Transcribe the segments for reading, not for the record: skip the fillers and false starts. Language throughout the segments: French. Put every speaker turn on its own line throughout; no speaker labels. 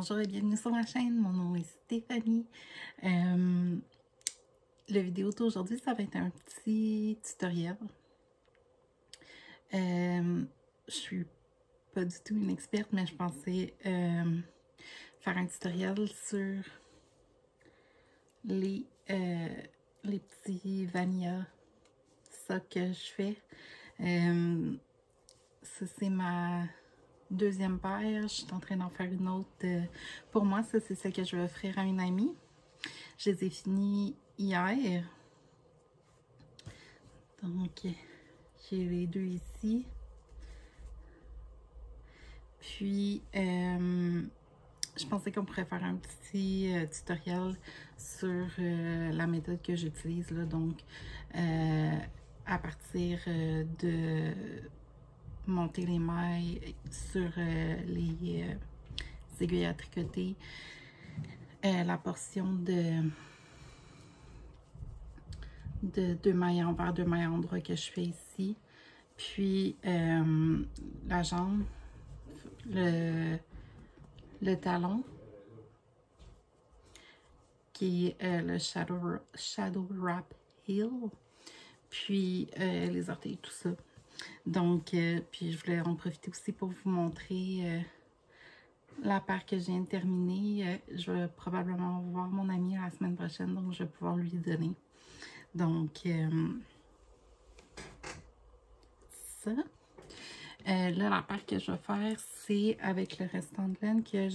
Bonjour et bienvenue sur ma chaîne, mon nom est Stéphanie. La vidéo d'aujourd'hui, ça va être un petit tutoriel. Je suis pas du tout une experte, mais je pensais faire un tutoriel sur les petits vanilla, ça que je fais. Ça, c'est ma deuxième paire. Je suis en train d'en faire une autre pour moi. Ça, c'est celle que je vais offrir à une amie. Je les ai finis hier. Donc, j'ai les deux ici. Puis, je pensais qu'on pourrait faire un petit tutoriel sur la méthode que j'utilise. Donc, à partir de monter les mailles sur les aiguilles à tricoter, la portion de 2 mailles envers, 2 mailles endroit que je fais ici, puis la jambe, le talon qui est le shadow wrap heel, puis les orteils, tout ça. Donc, puis je voulais en profiter aussi pour vous montrer la paire que je viens de terminer. Je vais probablement voir mon ami la semaine prochaine, donc je vais pouvoir lui donner. Donc, ça. Là, la paire que je vais faire, c'est avec le restant de laine que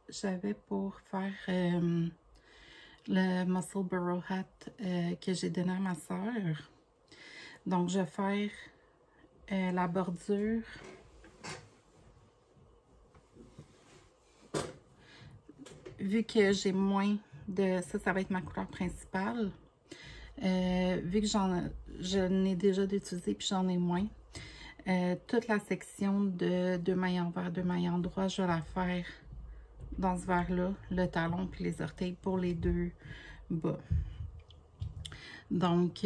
j'avais pour faire le Muscle Burrow Hat que j'ai donné à ma soeur. Donc, je vais faire la bordure vu que j'ai moins de... Ça va être ma couleur principale. Vu que je n'ai déjà d'utiliser puis j'en ai moins. Toute la section de 2 mailles envers, 2 mailles endroit, je vais la faire dans ce verre-là, le talon puis les orteils pour les deux bas. Donc,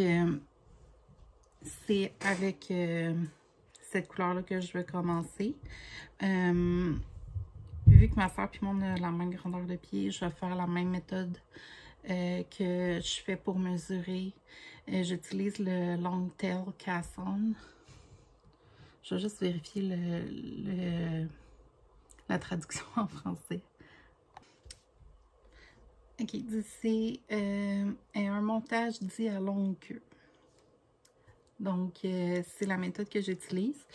c'est avec cette couleur-là que je vais commencer. Vu que ma soeur et moi on a la même grandeur de pied, je vais faire la même méthode que je fais pour mesurer. J'utilise le Long Tail Cast-On. Je vais juste vérifier la traduction en français. Ok, c'est un montage dit à longue queue. Donc, c'est la méthode que j'utilise.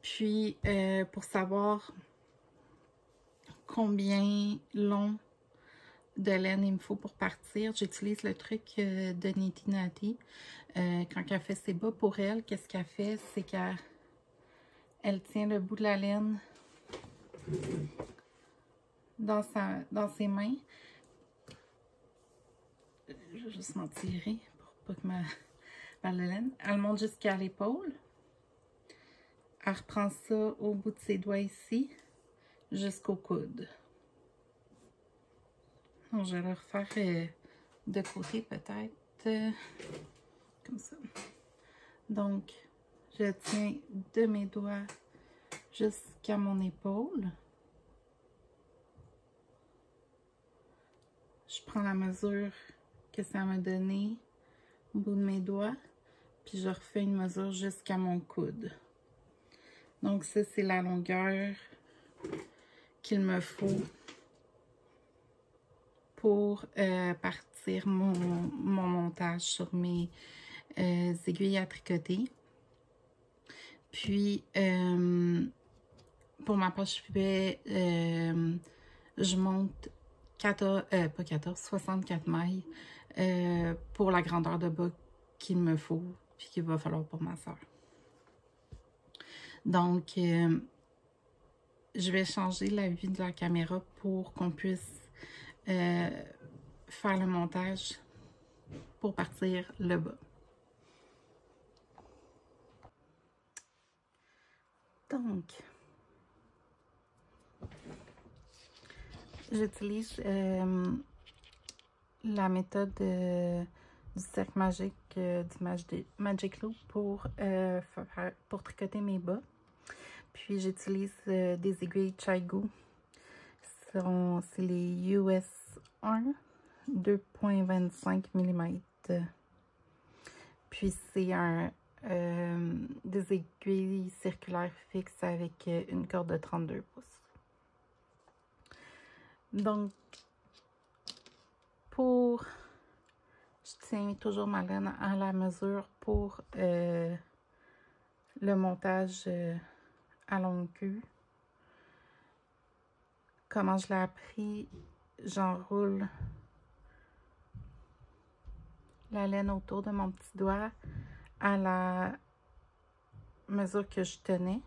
Puis, pour savoir combien long de laine il me faut pour partir, j'utilise le truc de Nitty Natty. Quand elle fait ses bas pour elle, qu'est-ce qu'elle fait? C'est qu'elle tient le bout de la laine dans ses mains. Je vais juste m'en tirer pour pas que ma laine. Elle monte jusqu'à l'épaule. Elle reprend ça au bout de ses doigts ici, jusqu'au coude. Donc, je vais le refaire de côté peut-être, comme ça. Donc, je tiens de mes doigts jusqu'à mon épaule. Je prends la mesure que ça m'a donné au bout de mes doigts, puis je refais une mesure jusqu'à mon coude. Donc ça, c'est la longueur qu'il me faut pour partir mon montage sur mes aiguilles à tricoter. Puis, pour ma poche, je monte 64 mailles pour la grandeur de bas qu'il me faut, puis qu'il va falloir pour ma soeur. Donc, je vais changer la vue de la caméra pour qu'on puisse faire le montage pour partir le bas. Donc, j'utilise la méthode du cercle magique du Magic Loop pour tricoter mes bas. Puis j'utilise des aiguilles Chai Gu. C'est les US 1, 2,25 mm. Puis c'est des aiguilles circulaires fixes avec une corde de 32 pouces. Donc, je tiens toujours ma laine à la mesure pour le montage à longue queue. Comment je l'ai appris, j'enroule la laine autour de mon petit doigt à la mesure que je tenais,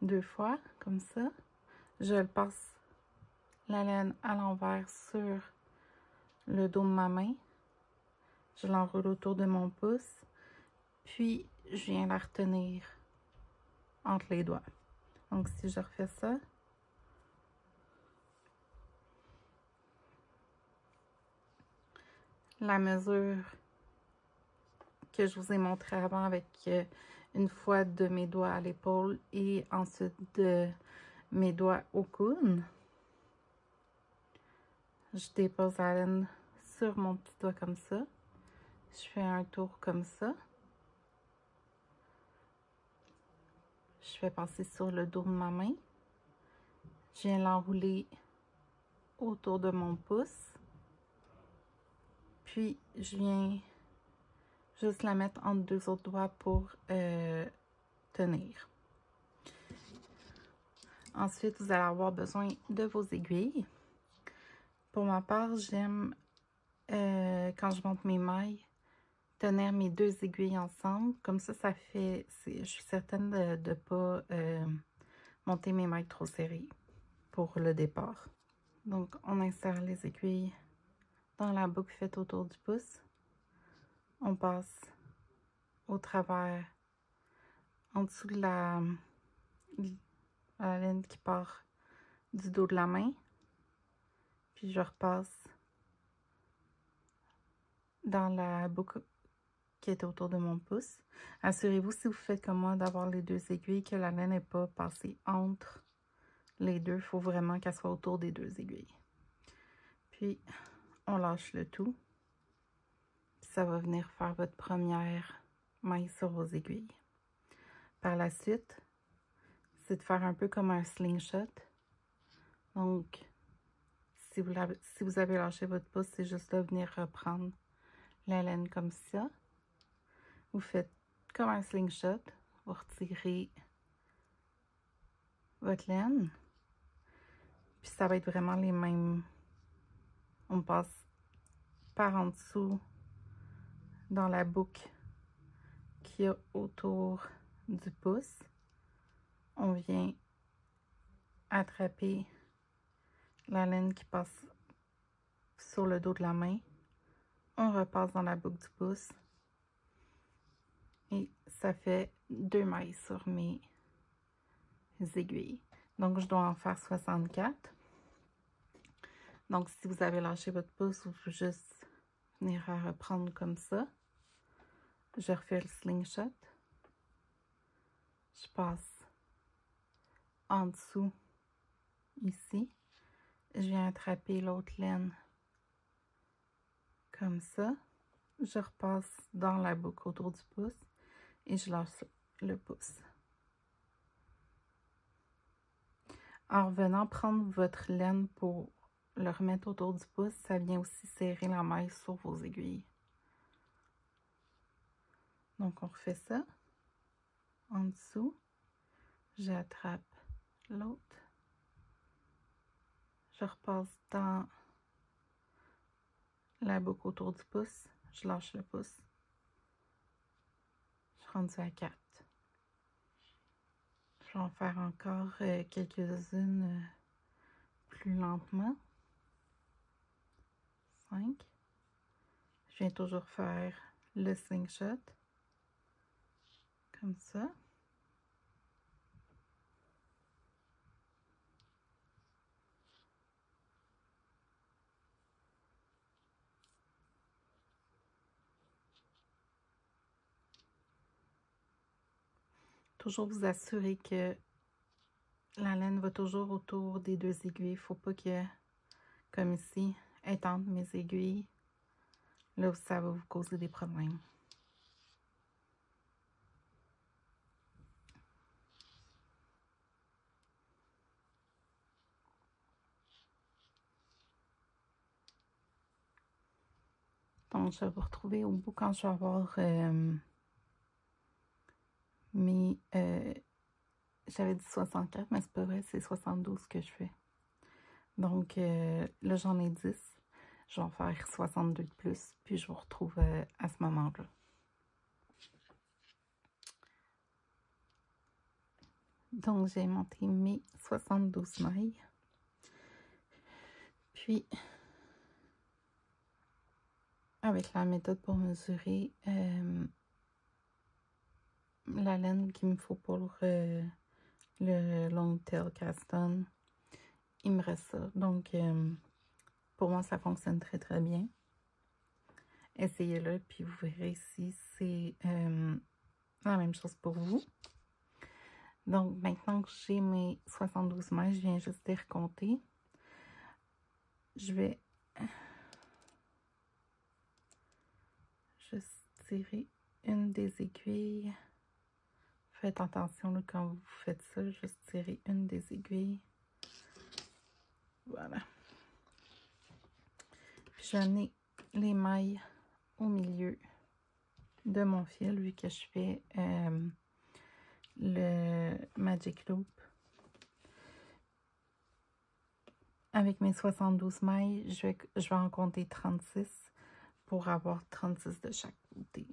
2 fois, comme ça. Je le passe la laine à l'envers sur le dos de ma main. Je l'enroule autour de mon pouce, puis je viens la retenir entre les doigts. Donc si je refais ça, la mesure que je vous ai montré avant avec une fois de mes doigts à l'épaule et ensuite de mes doigts au coude. Je dépose la laine sur mon petit doigt comme ça. Je fais un tour comme ça. Je fais passer sur le dos de ma main. Je viens l'enrouler autour de mon pouce. Puis, je viens juste la mettre entre 2 autres doigts pour tenir. Ensuite, vous allez avoir besoin de vos aiguilles. Pour ma part, j'aime, quand je monte mes mailles, tenir mes 2 aiguilles ensemble. Comme ça, ça fait... Je suis certaine de ne pas monter mes mailles trop serrées pour le départ. Donc, on insère les aiguilles dans la boucle faite autour du pouce. On passe au travers, en dessous de la laine qui part du dos de la main. Puis je repasse dans la boucle qui est autour de mon pouce. Assurez-vous, si vous faites comme moi, d'avoir les 2 aiguilles, que la laine n'est pas passée entre les deux. Il faut vraiment qu'elle soit autour des 2 aiguilles. Puis, on lâche le tout. Puis ça va venir faire votre première maille sur vos aiguilles. Par la suite, c'est de faire un peu comme un slingshot. Donc, si vous avez lâché votre pouce, c'est juste de venir reprendre la laine comme ça. Vous faites comme un slingshot. Vous retirez votre laine. Puis ça va être vraiment les mêmes. On passe par en dessous dans la boucle qu'il y a autour du pouce. On vient attraper la laine qui passe sur le dos de la main. On repasse dans la boucle du pouce. Et ça fait 2 mailles sur mes aiguilles. Donc, je dois en faire 64. Donc, si vous avez lâché votre pouce, vous pouvez juste venir à reprendre comme ça. Je refais le slingshot. Je passe en dessous, ici. Je viens attraper l'autre laine comme ça. Je repasse dans la boucle autour du pouce et je lâche le pouce. En revenant prendre votre laine pour le remettre autour du pouce, ça vient aussi serrer la maille sur vos aiguilles. Donc, on refait ça. En dessous, j'attrape l'autre. Je repasse dans la boucle autour du pouce. Je lâche le pouce. Je suis rendue à 4. Je vais en faire encore quelques-unes plus lentement. 5. Je viens toujours faire le slingshot. Comme ça. Toujours vous assurer que la laine va toujours autour des 2 aiguilles. Il ne faut pas que, comme ici, étendre mes aiguilles. Là, ça va vous causer des problèmes. Donc, je vais vous retrouver au bout quand je vais avoir mes... j'avais dit 64, mais c'est pas vrai, c'est 72 que je fais. Donc, là, j'en ai 10. Je vais en faire 62 de plus, puis je vous retrouve à ce moment-là. Donc, j'ai monté mes 72 mailles. Puis, avec la méthode pour mesurer la laine qu'il me faut pour le long tail cast on, il me reste ça. Donc, pour moi, ça fonctionne très, très bien. Essayez-le, puis vous verrez si c'est la même chose pour vous. Donc, maintenant que j'ai mes 72 mailles, je viens juste les recompter. Je vais juste tirer une des aiguilles. Faites attention là, quand vous faites ça, juste tirer une des aiguilles. Voilà. Puis je mets les mailles au milieu de mon fil, vu que je fais le Magic Loop. Avec mes 72 mailles, je vais en compter 36 pour avoir 36 de chaque côté.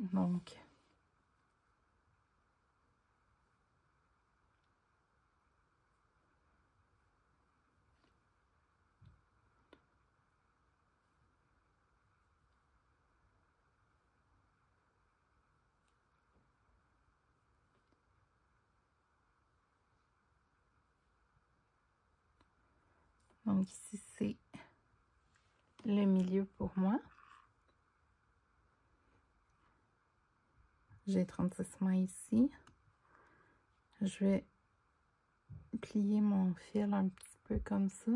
Donc ici, c'est le milieu pour moi. J'ai 36 mailles ici. Je vais plier mon fil un petit peu comme ça.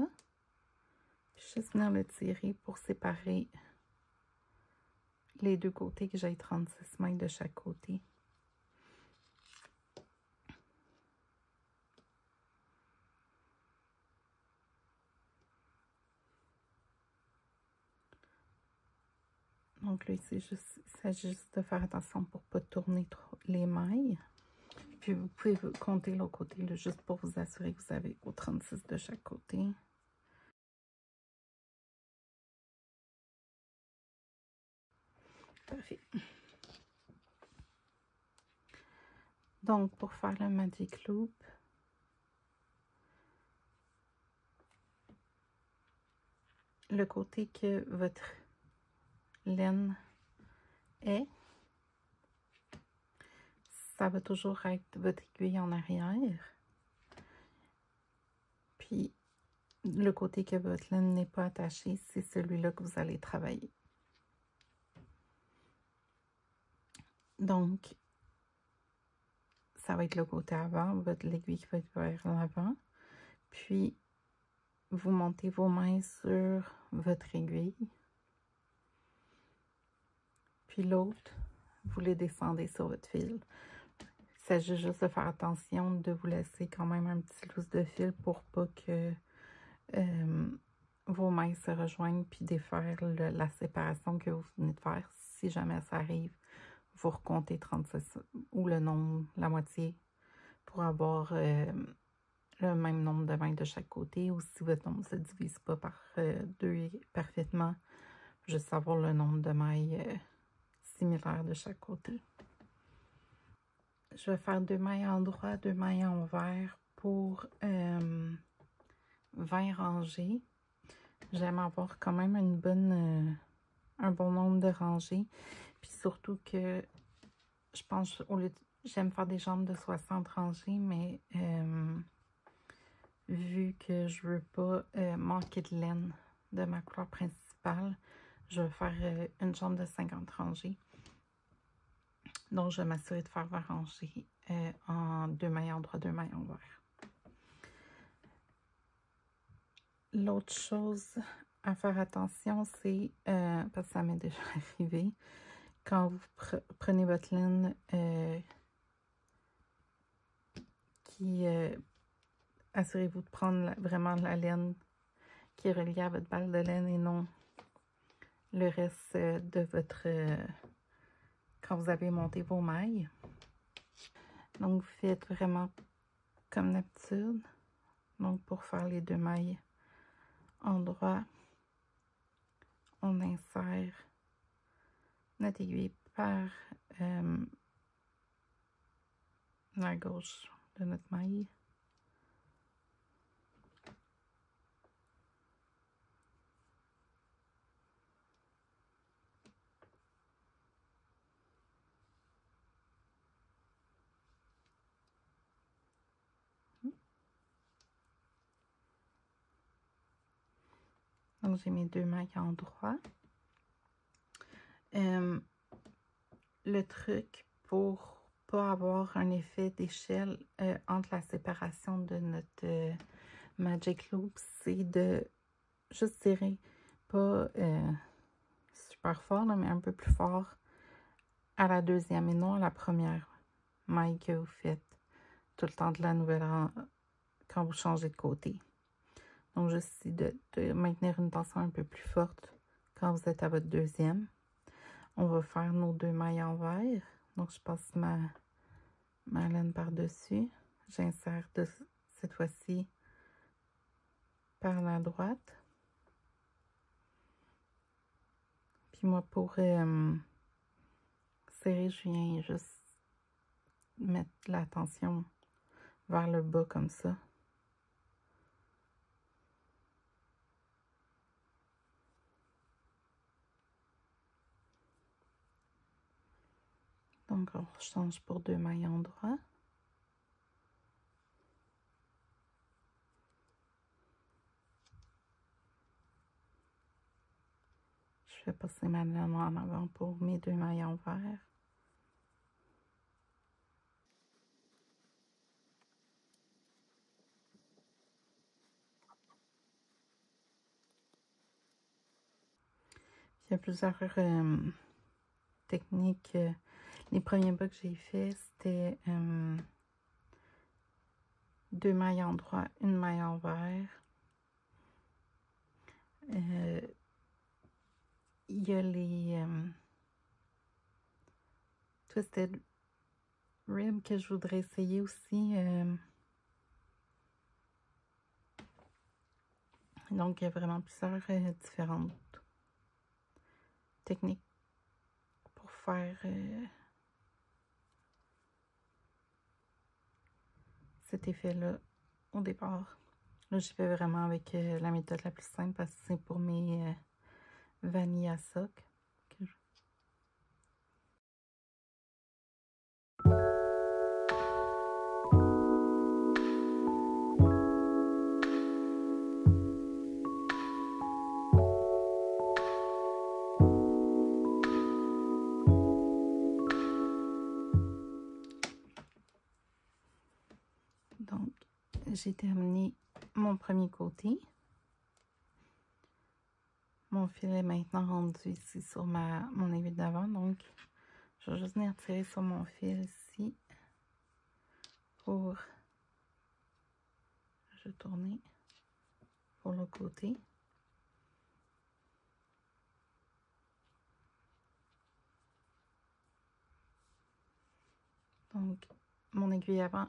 Puis juste venir le tirer pour séparer les deux côtés, que j'ai 36 mailles de chaque côté. Donc là, ici, il s'agit juste de faire attention pour ne pas tourner trop les mailles. Puis vous pouvez compter l'autre côté, là, juste pour vous assurer que vous avez au 36 de chaque côté. Parfait. Donc, pour faire le Magic Loop, le côté que votre laine est, ça va toujours être votre aiguille en arrière. Puis, le côté que votre laine n'est pas attachée, c'est celui-là que vous allez travailler. Donc, ça va être le côté avant, votre aiguille qui va être vers l'avant. Puis, vous montez vos mains sur votre aiguille. Puis l'autre, vous les descendez sur votre fil. Il s'agit juste de faire attention de vous laisser quand même un petit lousse de fil pour pas que vos mains se rejoignent puis défaire la séparation que vous venez de faire. Si jamais ça arrive, vous recomptez 36 ou le nombre, la moitié, pour avoir le même nombre de mailles de chaque côté. Ou si votre nombre ne se divise pas par 2 parfaitement, juste savoir le nombre de mailles similaires de chaque côté. Je vais faire 2 mailles en droit, 2 mailles en vert pour 20 rangées. J'aime avoir quand même un bon nombre de rangées. Puis surtout que je pense, j'aime faire des jambes de 60 rangées, mais vu que je veux pas manquer de laine de ma couleur principale, je vais faire une jambe de 50 rangées. Donc, je vais m'assurer de faire 20 rangées en 2 mailles en droit, 2 mailles en vert. L'autre chose à faire attention, c'est, parce que ça m'est déjà arrivé, quand vous prenez votre laine assurez-vous de prendre vraiment la laine qui est reliée à votre balle de laine et non le reste de votre... quand vous avez monté vos mailles. Donc, vous faites vraiment comme d'habitude. Donc, pour faire les 2 mailles en droit, on insère notre aiguille par la gauche de notre maille. Donc, j'ai mes 2 mailles en droit. Le truc pour pas avoir un effet d'échelle entre la séparation de notre Magic Loop, c'est de juste tirer pas super fort, là, mais un peu plus fort à la deuxième et non à la première maille que vous faites tout le temps de la nouvelle quand vous changez de côté. Donc, juste ici de maintenir une tension un peu plus forte quand vous êtes à votre deuxième. On va faire nos 2 mailles en vert. Donc, je passe ma laine par-dessus. J'insère cette fois-ci par la droite. Puis moi, pour serrer, je viens juste mettre la tension vers le bas comme ça. Donc, on change pour 2 mailles en droit. Je vais passer ma laine en avant pour mes 2 mailles en vert. Il y a plusieurs techniques. Les premiers bas que j'ai fait, c'était 2 mailles en droit, 1 maille en vert. Il y a les Twisted Rib que je voudrais essayer aussi. Donc, il y a vraiment plusieurs différentes techniques pour faire cet effet-là au départ. Là, je fais vraiment avec la méthode la plus simple parce que c'est pour mes vanilla sock. Donc, j'ai terminé mon premier côté. Mon fil est maintenant rendu ici sur mon aiguille d'avant. Donc, je vais juste venir tirer sur mon fil ici pour je vais tourner pour l'autre côté. Donc, mon aiguille avant,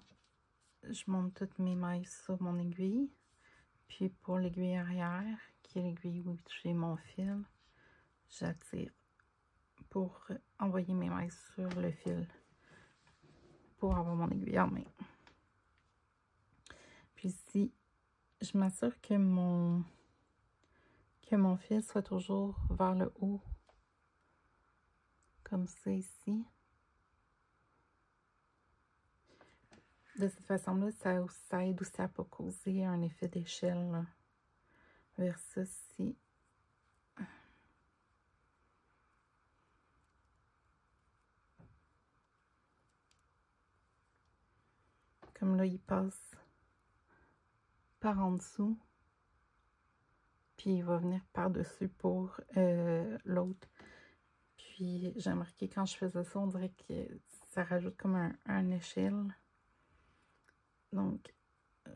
je monte toutes mes mailles sur mon aiguille. Puis pour l'aiguille arrière, qui est l'aiguille où j'ai mon fil, j'attire pour envoyer mes mailles sur le fil pour avoir mon aiguille en main. Puis ici, je m'assure que mon fil soit toujours vers le haut, comme ça ici. De cette façon-là, ça aide aussi à ne pas causer un effet d'échelle versus si comme là, il passe par en dessous. puis il va venir par-dessus pour l'autre. Puis j'ai remarqué quand je faisais ça, on dirait que ça rajoute comme un échelle. Donc,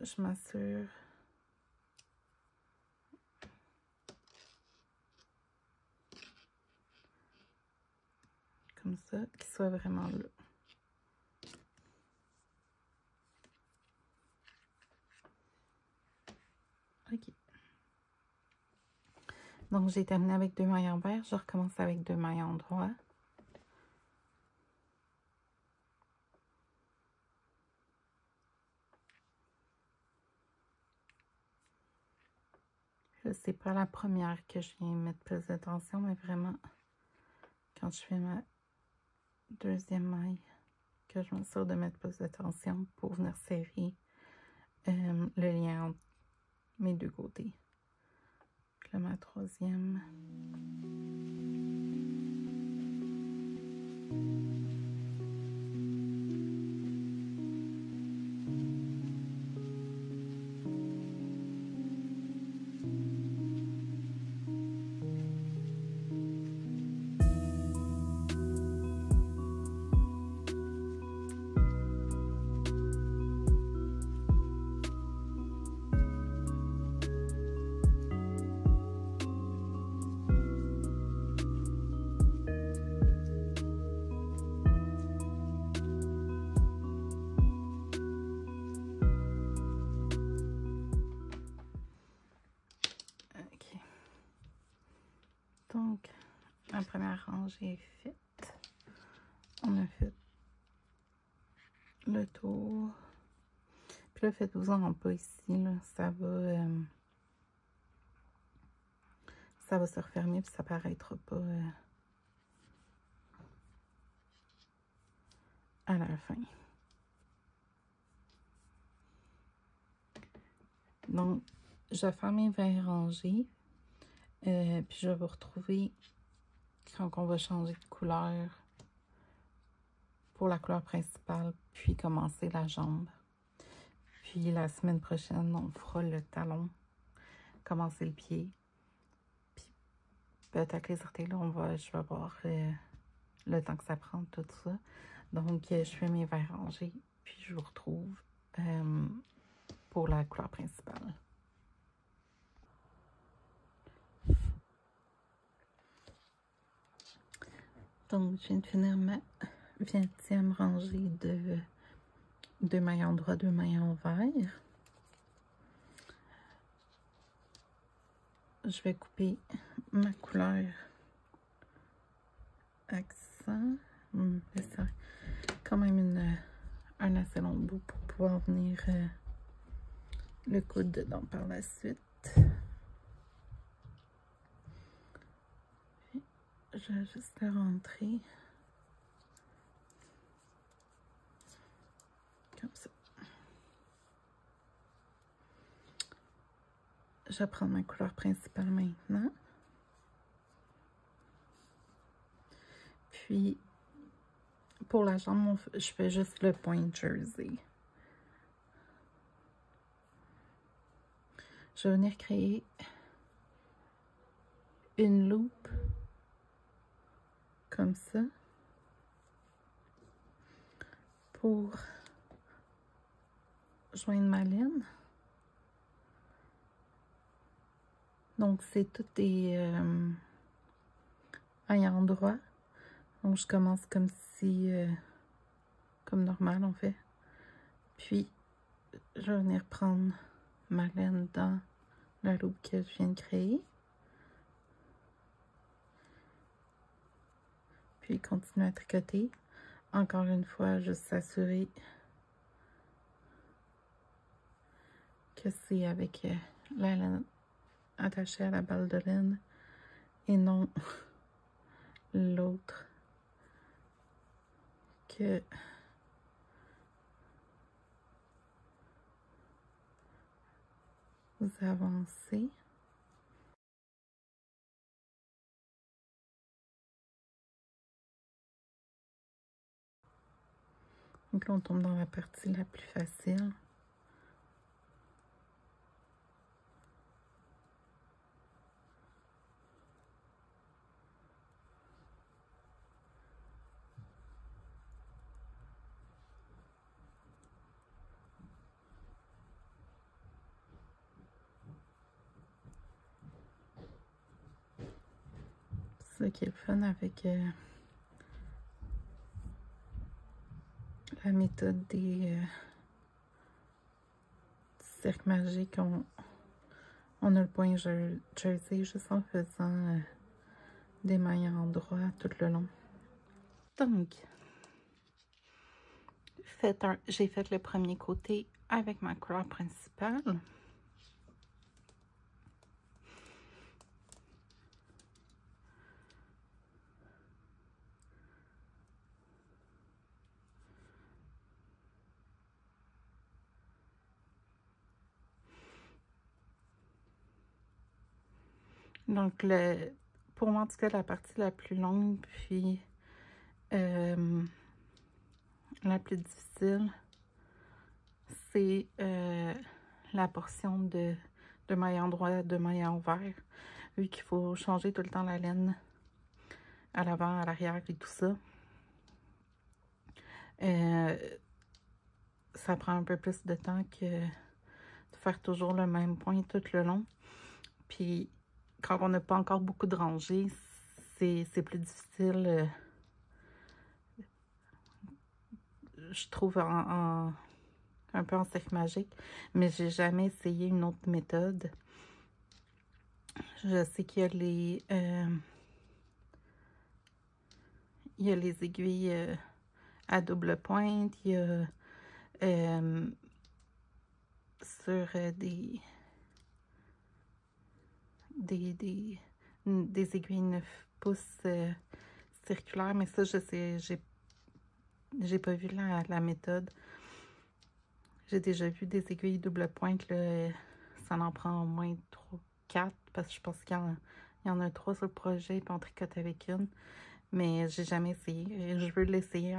je m'assure comme ça, qu'il soit vraiment là. OK. Donc, j'ai terminé avec 2 mailles envers. Je recommence avec 2 mailles en droit. C'est pas la première que je viens mettre plus d'attention, mais vraiment, quand je fais ma deuxième maille, que je m'assure de mettre plus d'attention pour venir serrer le lien entre mes deux côtés. Puis là, ma troisième. Donc, la première rangée est faite. On a fait le tour. Puis là, faites-vous-en pas ici, là. Ça va se refermer, puis ça paraîtra pas à la fin. Donc, je vais faire mes 20 rangées. Puis je vais vous retrouver quand on va changer de couleur pour la couleur principale, puis commencer la jambe. Puis la semaine prochaine, on fera le talon, commencer le pied. Puis peut-être les orteils, là, je vais voir le temps que ça prend, tout ça. Donc, je fais mes 20 rangées, puis je vous retrouve pour la couleur principale. Donc, je viens de finir ma 20e rangée de 2 mailles en droit, 2 mailles envers. Je vais couper ma couleur accent. C'est quand même un assez long bout pour pouvoir venir le coude dedans par la suite. Je vais juste le rentrer comme ça. Je vais prendre ma couleur principale maintenant. Puis, pour la jambe, je fais juste le point jersey. Je vais venir créer une loupe comme ça pour joindre ma laine. Donc, c'est tout des ayants droit. Donc, je commence comme si, comme normal, on fait. Puis, je vais venir prendre ma laine dans la loupe que je viens de créer. Puis, continuer à tricoter. Encore une fois, juste s'assurer que c'est avec la laine attachée à la balle de laine et non l'autre que vous avancez. Donc là, on tombe dans la partie la plus facile. C'est ça qui est le fun avec la méthode des cercles magiques. On a le point jersey juste en faisant des mailles en droit tout le long. Donc, j'ai fait le premier côté avec ma couleur principale. Donc, pour moi, en tout cas, la partie la plus longue, puis la plus difficile, c'est la portion de maille en droit, de maille en vert, vu qu'il faut changer tout le temps la laine à l'avant, à l'arrière et tout ça. Ça prend un peu plus de temps que de faire toujours le même point tout le long. Puis, quand on n'a pas encore beaucoup de rangées, c'est plus difficile, je trouve, un peu en cercle magique. Mais j'ai jamais essayé une autre méthode. Je sais qu'il y a les aiguilles à double pointe, il y a sur des aiguilles 9 pouces circulaires, mais ça, je sais, j'ai pas vu la méthode. J'ai déjà vu des aiguilles double pointe, là, ça en prend au moins 3, 4, parce que je pense qu'il y en a 3 sur le projet, puis on tricote avec une. Mais j'ai jamais essayé. Je veux l'essayer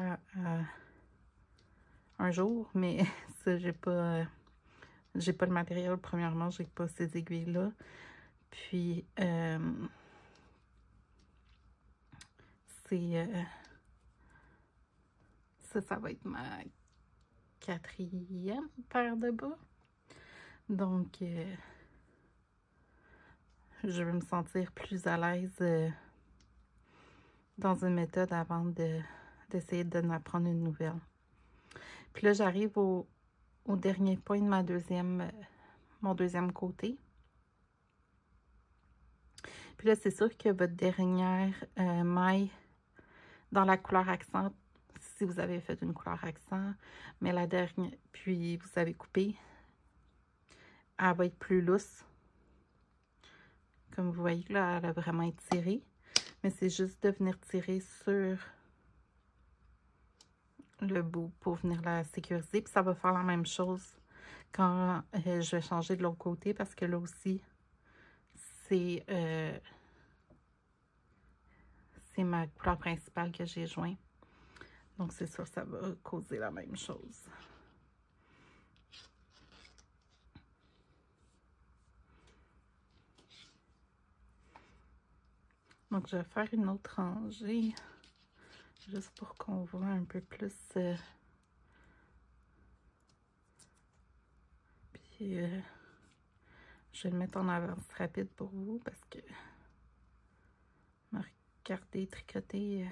un jour, mais ça, j'ai pas le matériel. Premièrement, j'ai pas ces aiguilles-là. Puis, ça va être ma 4e paire de bas. Donc, je veux me sentir plus à l'aise dans une méthode avant d'essayer d'en apprendre une nouvelle. Puis là, j'arrive au dernier point de mon deuxième côté. Puis là, c'est sûr que votre dernière maille dans la couleur accent, si vous avez fait une couleur accent, mais la dernière, puis vous avez coupé, elle va être plus lousse. Comme vous voyez, là, elle a vraiment étiré. Mais c'est juste de venir tirer sur le bout pour venir la sécuriser. Puis ça va faire la même chose quand je vais changer de l'autre côté, parce que là aussi, c'est ma couleur principale que j'ai joint. Donc, c'est sûr, ça va causer la même chose. Donc, je vais faire une autre rangée, juste pour qu'on voit un peu plus. Puis, je vais le mettre en avance rapide pour vous, parce que regardez, tricoter,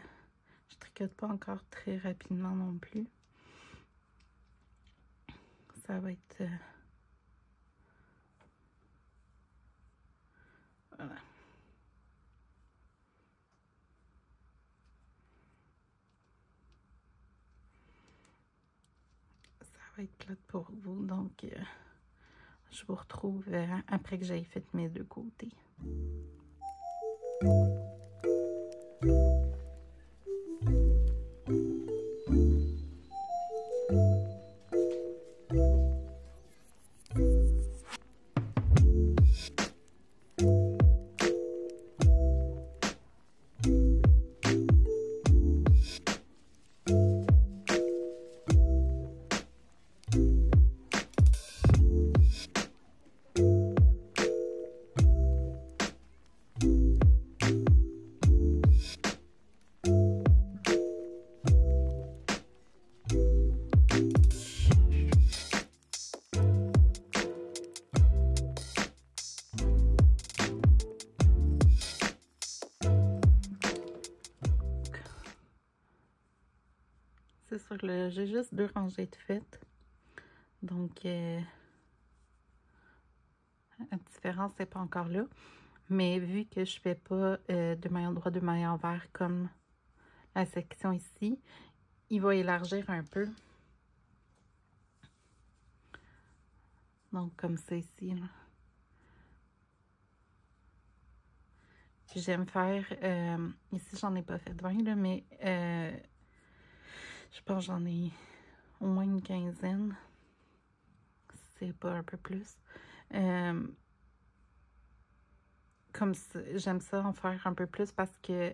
je tricote pas encore très rapidement non plus. Ça va être... voilà. Ça va être plate pour vous, donc je vous retrouve après que j'aille fait mes deux côtés. C'est sûr, j'ai juste 2 rangées de faites. Donc, la différence n'est pas encore là. Mais vu que je fais pas de maillon droit, de maillon envers comme la section ici, il va élargir un peu. Donc, comme ça ici, là. Puis j'aime faire, ici j'en ai pas fait 20, là, mais je pense que j'en ai au moins une quinzaine. C'est pas un peu plus. Comme j'aime ça en faire un peu plus parce que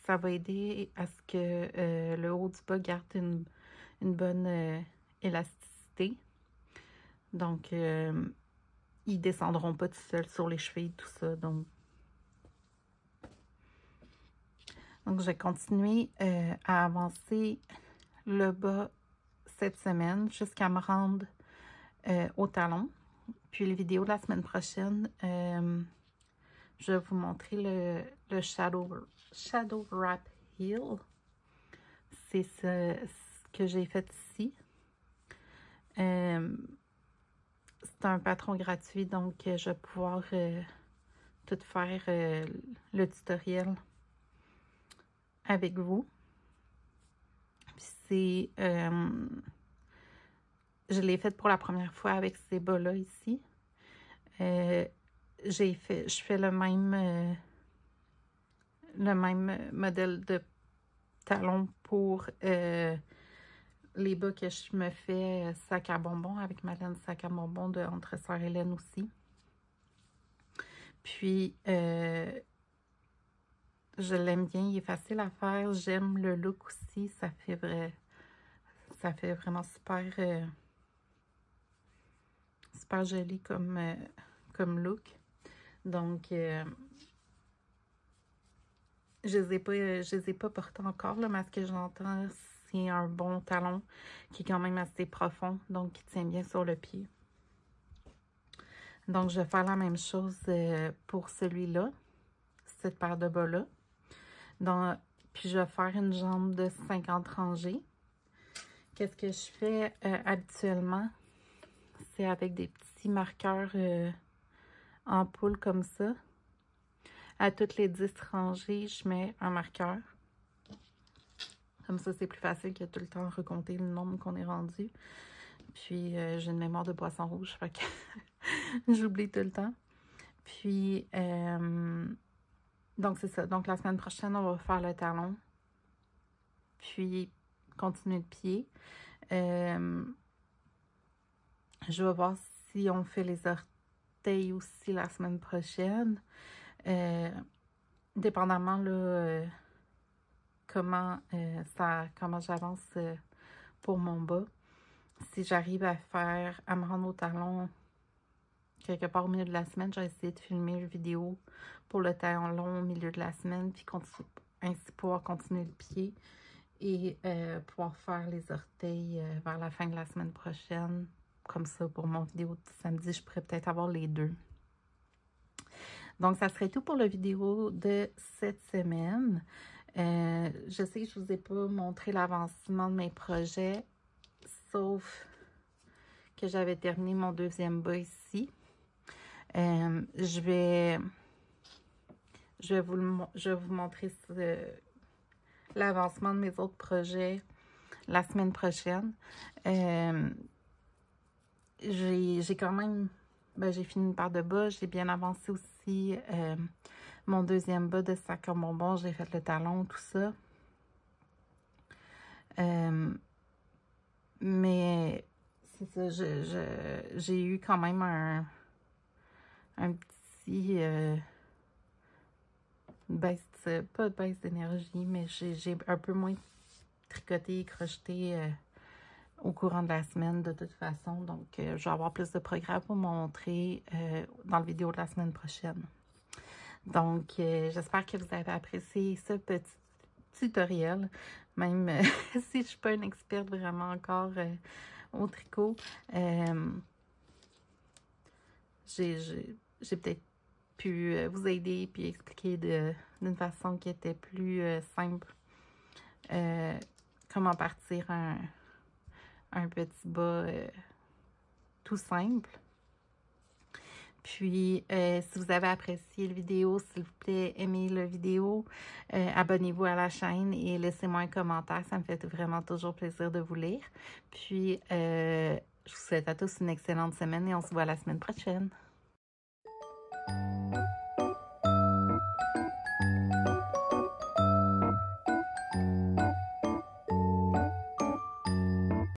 ça va aider à ce que le haut du bas garde une bonne élasticité. Donc, ils descendront pas tout seuls sur les chevilles, tout ça. Donc je vais continuer à avancer le bas cette semaine jusqu'à me rendre au talon. Puis les vidéos de la semaine prochaine, je vais vous montrer le Shadow Wrap Heel. C'est ce que j'ai fait ici. C'est un patron gratuit, donc je vais pouvoir tout faire le tutoriel avec vous. Puis c'est... je l'ai fait pour la première fois avec ces bas-là ici. Je fais le même modèle de talon pour les bas que je me fais sac à bonbons avec ma laine sac à bonbons de Entre Sœurs Hélène aussi. Puis, je l'aime bien, il est facile à faire. J'aime le look aussi, ça fait vraiment super, super joli comme look. Donc, je les ai pas portés encore, là, mais ce que j'entends, c'est un bon talon qui est quand même assez profond, donc qui tient bien sur le pied. Donc, je vais faire la même chose pour celui-là, cette paire de bas-là. Puis, je vais faire une jambe de 50 rangées. Qu'est-ce que je fais habituellement? C'est avec des petits marqueurs en poule comme ça. À toutes les 10 rangées, je mets un marqueur. Comme ça, c'est plus facile que tout le temps recompter le nombre qu'on est rendu. Puis, j'ai une mémoire de poisson rouge, fait que j'oublie tout le temps. Puis, donc c'est ça. Donc, la semaine prochaine, on va faire le talon. Puis, continuer de pied. Je vais voir si on fait les orteils aussi la semaine prochaine. Dépendamment, là, comment j'avance pour mon bas. Si j'arrive à me rendre au talon quelque part au milieu de la semaine, j'ai essayé de filmer une vidéo pour le talon au milieu de la semaine, puis ainsi pouvoir continuer le pied et pouvoir faire les orteils vers la fin de la semaine prochaine. Comme ça, pour mon vidéo de samedi, je pourrais peut-être avoir les deux. Donc, ça serait tout pour la vidéo de cette semaine. Je sais que je ne vous ai pas montré l'avancement de mes projets, sauf que j'avais terminé mon deuxième bas ici. Je vais vous montrer l'avancement de mes autres projets la semaine prochaine. J'ai quand même... j'ai fini une paire de bas. J'ai bien avancé aussi mon deuxième bas de sac à bonbons. J'ai fait le talon, tout ça. Mais c'est ça, j'ai eu quand même un petit... pas de baisse d'énergie, mais j'ai un peu moins tricoté et crocheté au courant de la semaine de toute façon. Donc, je vais avoir plus de progrès pour montrer dans la vidéo de la semaine prochaine. Donc, j'espère que vous avez apprécié ce petit tutoriel, même si je ne suis pas une experte vraiment encore au tricot. J'ai peut-être pu vous aider puis expliquer d'une façon qui était plus simple comment partir un petit bas tout simple. Puis, si vous avez apprécié la vidéo, s'il vous plaît, aimez la vidéo, abonnez-vous à la chaîne et laissez-moi un commentaire. Ça me fait vraiment toujours plaisir de vous lire. Puis, je vous souhaite à tous une excellente semaine et on se voit la semaine prochaine.